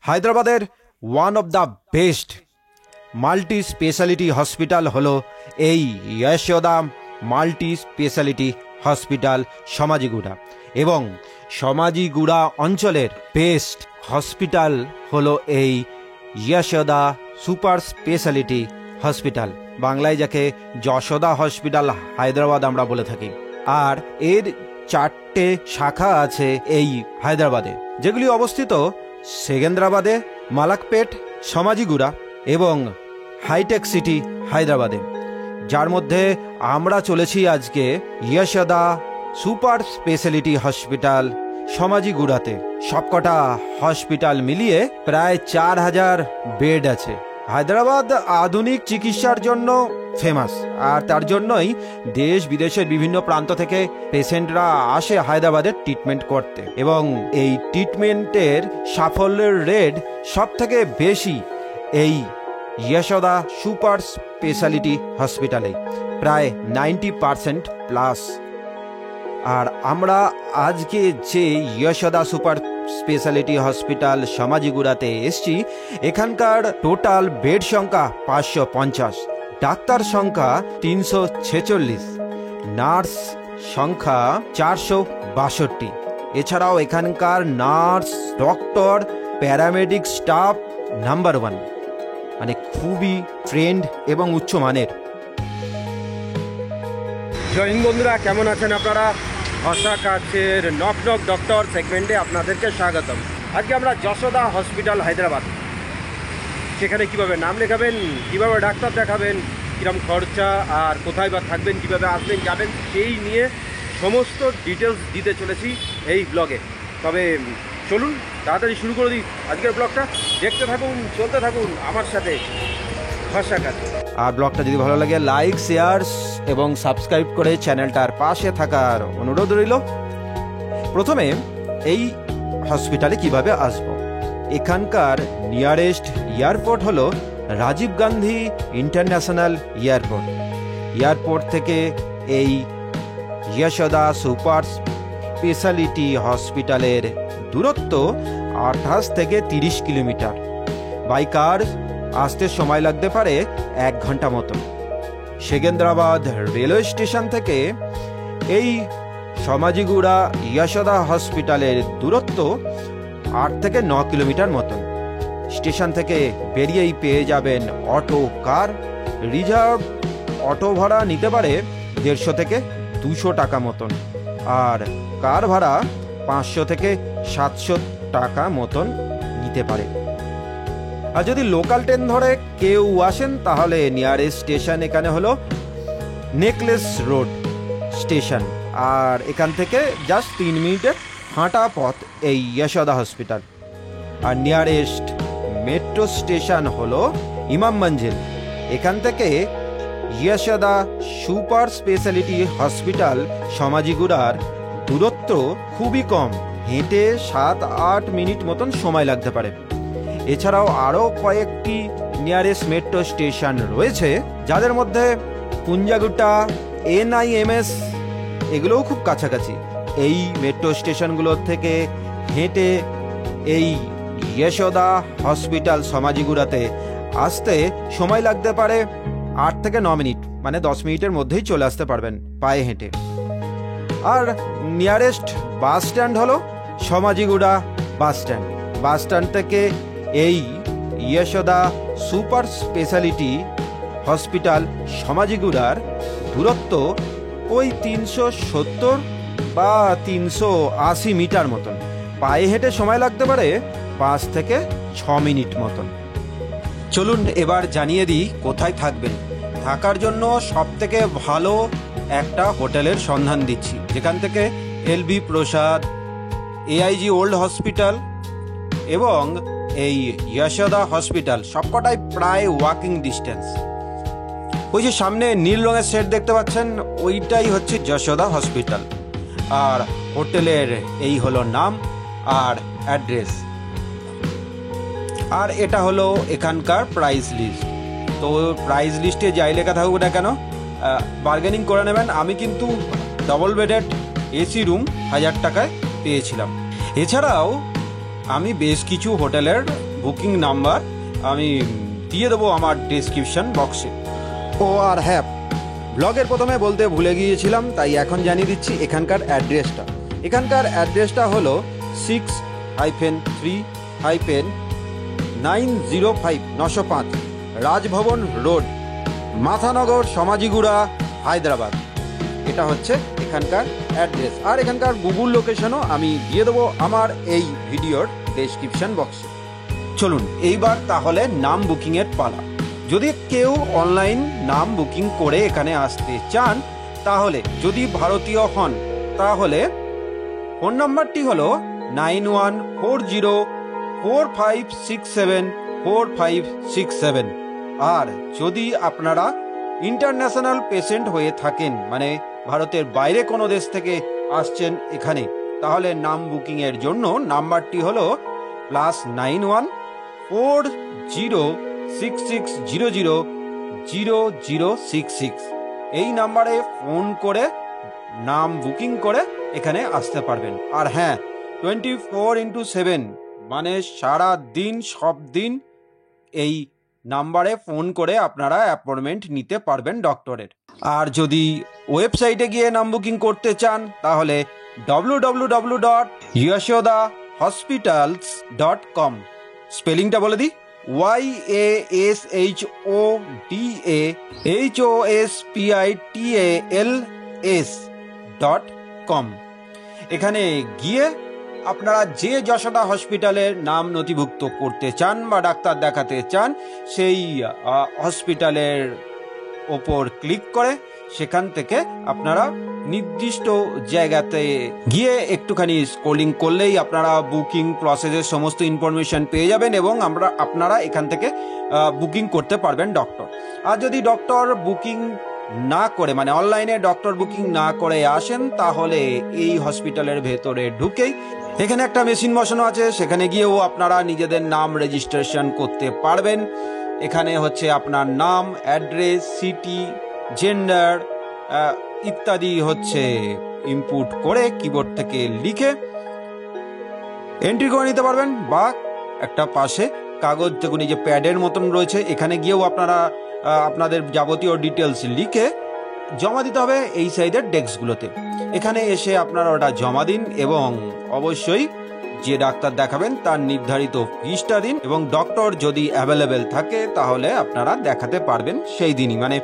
হায়দ্রাবাদের one of the best multi speciality hospital হলো এই যশোদা মাল্টি স্পেশালিটি হসপিটাল সমাজিগুড়া, এবং সমাজিগুড়া অঞ্চলের বেস্ট হসপিটাল হলো এই যশোদা সুপার স্পেশালিটি হসপিটাল, বাংলায় যাকে যশোদা হসপিটাল হায়দ্রাবাদ আমরা বলে থাকি। আর এর 4টে শাখা আছে এই হায়দ্রাবাদে, যেগুলি অবস্থিত সেকেন্দ্রাবাদে, মালাকপেট, সমাজিগুড়া এবং হাইটেক সিটি হায়দ্রাবাদে, যার মধ্যে আমরা চলেছি আজকে যশোদা সুপার স্পেশালিটি হসপিটাল সমাজিগুড়াতে। সবকটা হসপিটাল মিলিয়ে প্রায় 4000 বেড আছে। হায়দ্রাবাদ আধুনিক চিকিৎসার জন্য ফেমাস, আর তার জন্যই দেশ বিদেশের বিভিন্ন প্রান্ত থেকে পেশেন্টরা আসে হায়দ্রাবাদে ট্রিটমেন্ট করতে, এবং এই ট্রিটমেন্টের সাফল্যের রেট সব থেকে বেশি এই যশোদা সুপার স্পেশালিটি হসপিটালে, প্রায় 90% প্লাস। আর আমরা আজকে যে যশোদা সুপার স্পেশালিটি হসপিটাল সমাজিগুড়াতে এসছি, এখানকার টোটাল বেড সংখ্যা 550, ডাক্তার সংখ্যা 346, নার্স সংখ্যা 462। এছাড়াও এখানকার nurse, doctor, paramedic staff number 1, মানে খুবই ট্রেন্ড এবং উচ্চমানের। জয় হিন্দ বন্ধুরা, কেমন আছেন আপনারা? ভাষা কাছের নক নক ডক্টর সেগমেন্টে আপনাদেরকে স্বাগতম। আজকে আমরা যশোদা হসপিটাল হায়দ্রাবাদ, সেখানে কিভাবে নাম লেখাবেন, কিভাবে ডাক্তার দেখাবেন, কীরকম খরচা, আর কোথায় বা থাকবেন, কিভাবে আসবেন যাবেন, সেই নিয়ে সমস্ত ডিটেলস দিতে চলেছি এই ব্লগে। তবে চলুন তাড়াতাড়ি শুরু করে দিই আজকের ব্লগটা। দেখতে থাকুন, চলতে থাকুন আমার সাথে ভাষা কাছে। আর ব্লগটা যদি ভালো লাগে লাইক, শেয়ার এবং সাবস্ক্রাইব করে চ্যানেলটার পাশে থাকার অনুরোধ রইল। প্রথমে এই হসপিটালে কিভাবে আসব, এখানকার নিয়ারেস্ট এয়ারপোর্ট হলো Rajiv Gandhi international airport. Airport থেকে এই যশোদা সুপার স্পেশালিটি হসপিটালের দূরত্ব 28 থেকে 30 কিলোমিটার। বাই কার আসতে সময় লাগতে পারে 1 ঘন্টা মতো। সেকেন্দ্রাবাদ রেলওয়ে স্টেশন থেকে এই সমাজিগুড়া যশোদা হসপিটালের দূরত্ব 8 থেকে 9 কিলোমিটার মতন। স্টেশন থেকে বেরিয়েই পেয়ে যাবেন অটো, কার। রিজার্ভ অটো ভাড়া নিতে পারে 150 থেকে 200 টাকা মতন, আর কার ভাড়া 500 থেকে 700 টাকা মতন নিতে পারে। আর যদি লোকাল ট্রেন ধরে কেউ আসেন, তাহলে নিয়ারেস্ট স্টেশন এখানে হলো নেকলেস রোড স্টেশন, আর এখান থেকে জাস্ট 3 মিনিটের হাঁটা পথ এই যশোদা হসপিটাল। আর নিয়ারেস্ট মেট্রো স্টেশন হলো ইমাম মঞ্জিল। এখান থেকে যশোদা সুপার স্পেশালিটি হসপিটাল সমাজিগুড়ার দূরত্ব খুবই কম, হেঁটে 7-8 মিনিট মতন সময় লাগতে পারে। এছাড়াও আরও কয়েকটি নিয়ারেস্ট মেট্রো স্টেশন রয়েছে, যাদের মধ্যে কুঞ্জাগুটা, NIMS, এগুলোও খুব কাছাকাছি। এই মেট্রো স্টেশনগুলোর থেকে হেঁটে এই যশোদা হসপিটাল সমাজিগুড়াতে আসতে সময় লাগতে পারে 8 থেকে 9 মিনিট, মানে 10 মিনিটের মধ্যেই চলে আসতে পারবেন পায়ে হেঁটে। আর নিয়ারেস্ট বাস স্ট্যান্ড হলো সমাজিগুড়া বাস স্ট্যান্ড। বাস স্ট্যান্ড থেকে এই যশোদা সুপার স্পেশালিটি হসপিটাল সমাজিগুড়ার দূরত্ব ওই 370 বা 380 মিটার মতন। পায়ে হেঁটে সময় লাগতে পারে 5 থেকে 6 মিনিট মতন। চলুন এবার জানিয়ে দিই কোথায় থাকবেন। থাকার জন্য সব থেকে ভালো একটা হোটেলের সন্ধান দিচ্ছি, যেখান থেকে LB প্রসাদ, AIG ওল্ড হসপিটাল এবং এই যশোদা হসপিটাল সবকটাই প্রায় ওয়াকিং ডিস্টেন্স। ওই যে সামনে নীল রঙের শেড দেখতে পাচ্ছেন, ওইটাই হচ্ছে যশোদা হসপিটাল। আর হোটেলের এই হলো নাম আর অ্যাড্রেস। আর এটা হলো এখানকার প্রাইস লিস্ট। তো প্রাইস লিস্টে যাই লেখা থাকুক না কেন, বার্গেনিং করে নেবেন। আমি কিন্তু ডবল বেডেড AC রুম 1000 টাকায় পেয়েছিলাম। এছাড়াও আমি বেশ কিছু হোটেলের বুকিং নাম্বার আমি দিয়ে দেবো আমার ডেসক্রিপশন বক্সে। ও আর হ্যাঁ, ব্লগের প্রথমে বলতে ভুলে গিয়েছিলাম, তাই এখন জানিয়ে দিচ্ছি এখানকার অ্যাড্রেসটা। এখানকার অ্যাড্রেসটা হলো 6-3-905 রাজভবন রোড, মাথানগর, সমাজিগুড়া, হায়দ্রাবাদ। এটা হচ্ছে এখানকার অ্যাড্রেস। আর এখানকার গুগল লোকেশনও আমি দিয়ে দেবো আমার এই ভিডিওর ডেসক্রিপশন বক্সে। চলুন এইবার তাহলে নাম বুকিংয়ের পালা। যদি কেউ অনলাইন নাম বুকিং করে এখানে আসতে চান, তাহলে যদি ভারতীয় হন তাহলে ফোন নাম্বারটি হলো 914045674567। আর যদি আপনারা ইন্টারন্যাশনাল পেশেন্ট হয়ে থাকেন, মানে ভারতের বাইরে কোনো দেশ থেকে আসছেন এখানে, তাহলে নাম বুকিংয়ের জন্য নাম্বারটি হলো +914066000066। এই নাম্বারে ফোন করে নাম বুকিং করে এখানে আসতে পারবেন। আর হ্যাঁ, 24x7 মানে সারা দিন সব দিন এই নাম্বারে ফোন করে আপনারা অ্যাপয়েন্টমেন্ট নিতে পারবেন ডক্টরের। আর যদি ওয়েবসাইটে গিয়ে নাম বুকিং করতে চান, তাহলে www.yashodahospitals.com। স্পেলিংটা বলে দিই, YASHODAHOSPITALS.com। এখানে গিয়ে আপনারা যে যশোদা হসপিটালের নাম নথিভুক্ত করতে চান বা ডাক্তার দেখাতে চান, সেই হসপিটালের ওপর ক্লিক করে সেখান থেকে আপনারা নির্দিষ্ট জায়গাতে গিয়ে একটুখানি স্ক্রলিং করলেই আপনারা বুকিং প্রসেসের সমস্ত ইনফরমেশন পেয়ে যাবেন এবং আপনারা এখান থেকে বুকিং করতে পারবেন ডক্টর। আর যদি ডক্টর বুকিং না করে, মানে অনলাইনে ডক্টর বুকিং না করে আসেন, তাহলে এই হসপিটালের ভেতরে ঢুকেই এখানে একটা মেশিন বসানো আছে, সেখানে গিয়েও আপনারা নিজেদের নাম রেজিস্ট্রেশন করতে পারবেন। এখানে হচ্ছে আপনার নাম, অ্যাড্রেস, সিটি, জেন্ডার ইত্যাদি হচ্ছে ইনপুট করে কিবোর্ড থেকে লিখে এন্ট্রি করে নিতে পারবেন। বা একটা পাশে কাগজ দেখুন, এই যে প্যাডের মতন রয়েছে, এখানে গিয়েও আপনারা আপনাদের যাবতীয় ডিটেলস লিখে জমা দিতে হবে এই সাইডের ডেস্কগুলোতে। এখানে এসে আপনারা ওটা জমা দিন এবং অবশ্যই যে ডাক্তার দেখাবেন তার নির্ধারিত ফিসটা দিন। এবং ডক্টর যদি অ্যাভেলেবেল থাকে তাহলে আপনারা দেখাতে পারবেন সেই দিনই, মানে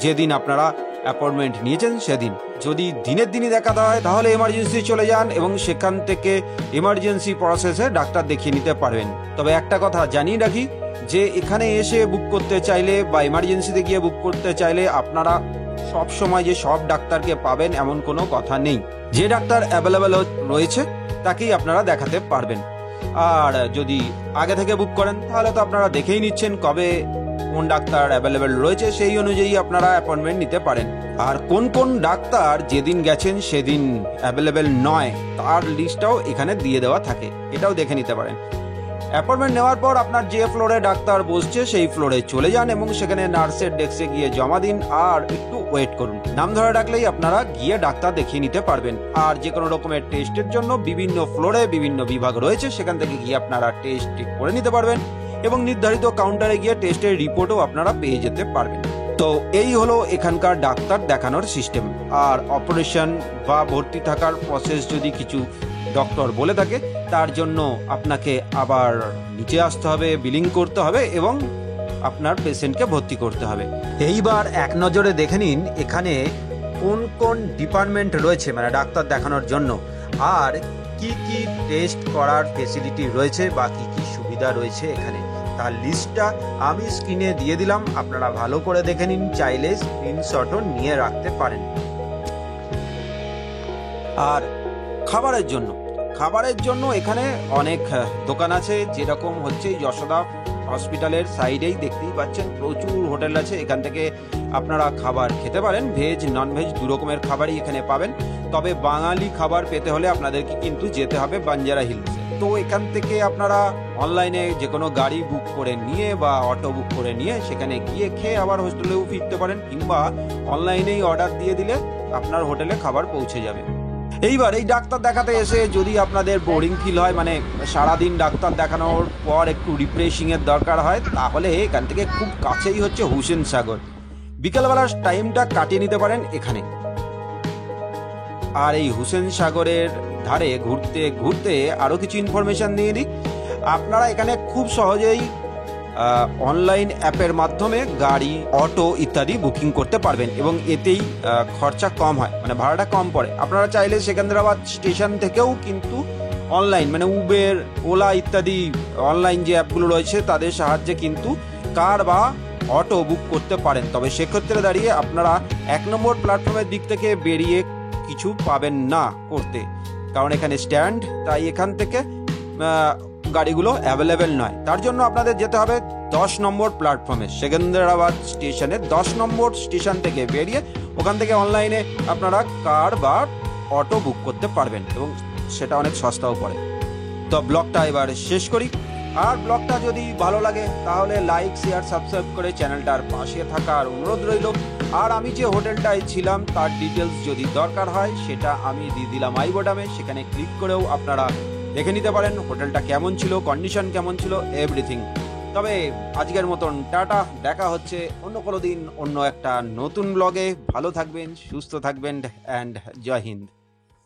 যেদিন আপনারা অ্যাপয়েন্টমেন্ট নিয়েছেন সেদিন। যদি দিনের দিনই দেখাতে হয় তাহলে এমার্জেন্সি চলে যান এবং সেখান থেকে এমার্জেন্সি প্রসেসে ডাক্তার দেখিয়ে নিতে পারবেন। তবে একটা কথা জানিয়ে রাখি যে এখানে এসে বুক করতে চাইলে বা এমার্জেন্সিতে গিয়ে বুক করতে চাইলে আপনারা সব সময় যে সব ডাক্তারকে পাবেন এমন কোনো কথা নেই। যে ডাক্তার অ্যাভেলেবেল রয়েছে তাকেই আপনারা দেখাতে পারবেন। আর যদি আগে থেকে বুক করেন তাহলে তো আপনারা দেখেই নিচ্ছেন কবে কোন ডাক্তার অ্যাভেলেবেল রয়েছে, সেই অনুযায়ী আপনারা অ্যাপয়েন্টমেন্ট নিতে পারেন। আর কোন কোন ডাক্তার যেদিন গেছেন সেদিন অ্যাভেলেবেল নয় তার লিস্টটাও এখানে দিয়ে দেওয়া থাকে, এটাও দেখে নিতে পারেন। অ্যাপয়েন্টমেন্ট নেওয়ার পর আপনার যে ফ্লোরে ডাক্তার বসছে সেই ফ্লোরে চলে যান এবং সেখানে নার্সের ডেস্কে গিয়ে জমা দিন আর একটু ওয়েট করুন। নাম ধরে ডাকলেই আপনারা গিয়ে ডাক্তার দেখিয়ে নিতে পারবেন। আর যে কোনো রকমের টেস্টের জন্য বিভিন্ন ফ্লোরে বিভিন্ন বিভাগ রয়েছে, সেখান থেকে গিয়ে আপনারা টেস্ট করে নিতে পারবেন এবং নির্ধারিত কাউন্টারে গিয়ে টেস্টের রিপোর্টও আপনারা পেয়ে যেতে পারবেন। তো এই হলো এখানকার ডাক্তার দেখানোর সিস্টেম। আর অপারেশন বা ভর্তি থাকার প্রসেস যদি কিছু ডক্টর বলে থাকে, তার জন্য আপনাকে আবার নিচে আসতে হবে, বিলিং করতে হবে এবং আপনার পেশেন্টকে ভর্তি করতে হবে। এইবার এক নজরে দেখে নিন এখানে কোন কোন ডিপার্টমেন্ট রয়েছে, মানে ডাক্তার দেখানোর জন্য, আর কি কি টেস্ট করার ফেসিলিটি রয়েছে বা কি কি সুবিধা রয়েছে এখানে, তার লিস্টটা আমি স্ক্রিনে দিয়ে দিলাম। আপনারা ভালো করে দেখে নিন, চাইলে স্ক্রিনশটও নিয়ে রাখতে পারেন। আর খাবারের জন্য এখানে অনেক দোকান আছে, যেরকম হচ্ছে যশোদা হসপিটালের সাইডেই দেখতেই পাচ্ছেন প্রচুর হোটেল আছে। এখান থেকে আপনারা খাবার খেতে পারেন, ভেজ নন ভেজ দু রকমের খাবারই এখানে পাবেন। তবে বাঙালি খাবার পেতে হলে আপনাদেরকে কিন্তু যেতে হবে বাঞ্জারা হিলসে। তো এখান থেকে আপনারা অনলাইনে যে কোনো গাড়ি বুক করে নিয়ে বা অটো বুক করে নিয়ে সেখানে গিয়ে খেয়ে আবার হোস্টেলেও ফিরতে পারেন, কিংবা অনলাইনেই অর্ডার দিয়ে দিলে আপনার হোটেলে খাবার পৌঁছে যাবে। এইবার এই ডাক্তার দেখাতে এসে যদি আপনাদের বোরিং ফিল হয়, মানে সারাদিন ডাক্তার দেখানোর পর একটু রিফ্রেশিংয়ের দরকার হয়, তাহলে এখান থেকে খুব কাছেই হচ্ছে হুসেন সাগর। বিকালবেলার টাইমটা কাটিয়ে নিতে পারেন এখানে। আর এই হুসেন সাগরের ধারে ঘুরতে ঘুরতে আরও কিছু ইনফরমেশান দিয়ে দিই। আপনারা এখানে খুব সহজেই অনলাইন অ্যাপের মাধ্যমে গাড়ি, অটো ইত্যাদি বুকিং করতে পারবেন এবং এতেই খরচা কম হয়, মানে ভাড়াটা কম পড়ে। আপনারা চাইলে সেকেন্দ্রাবাদ স্টেশন থেকেও কিন্তু অনলাইন, মানে উবের, ওলা ইত্যাদি অনলাইন যে অ্যাপগুলো রয়েছে তাদের সাহায্যে কিন্তু কার বা অটো বুক করতে পারেন। তবে সেক্ষেত্রে দাঁড়িয়ে আপনারা 1 নম্বর প্ল্যাটফর্মের দিক থেকে বেরিয়ে কিছু পাবেন না করতে, কারণ এখানে স্ট্যান্ড, তাই এখান থেকে গাড়িগুলো অ্যাভেলেবেল নয়। তার জন্য আপনাদের যেতে হবে 10 নম্বর প্ল্যাটফর্মে, সেকেন্দ্রাবাদ স্টেশনে 10 নম্বর স্টেশন থেকে বেরিয়ে ওখান থেকে অনলাইনে আপনারা কার বা অটো বুক করতে পারবেন এবং সেটা অনেক সস্তাও পড়ে। তো ব্লগটা এবার শেষ করি। আর ব্লগটা যদি ভালো লাগে তাহলে লাইক, শেয়ার, সাবস্ক্রাইব করে চ্যানেলটার পাশে থাকার অনুরোধ রইল। আর আমি যে হোটেলটায় ছিলাম তার ডিটেলস যদি দরকার হয় সেটা আমি দিয়ে দিলাম আই বটমে, সেখানে ক্লিক করেও আপনারা দেখে নিতে পারেন হোটেলটা কেমন ছিল, কন্ডিশন কেমন ছিল, এভরিথিং। তবে আজকের মতন টাটা, দেখা হচ্ছে অন্য কোনো দিন অন্য একটা নতুন ব্লগে। ভালো থাকবেন, সুস্থ থাকবেন, অ্যান্ড জয় হিন্দ।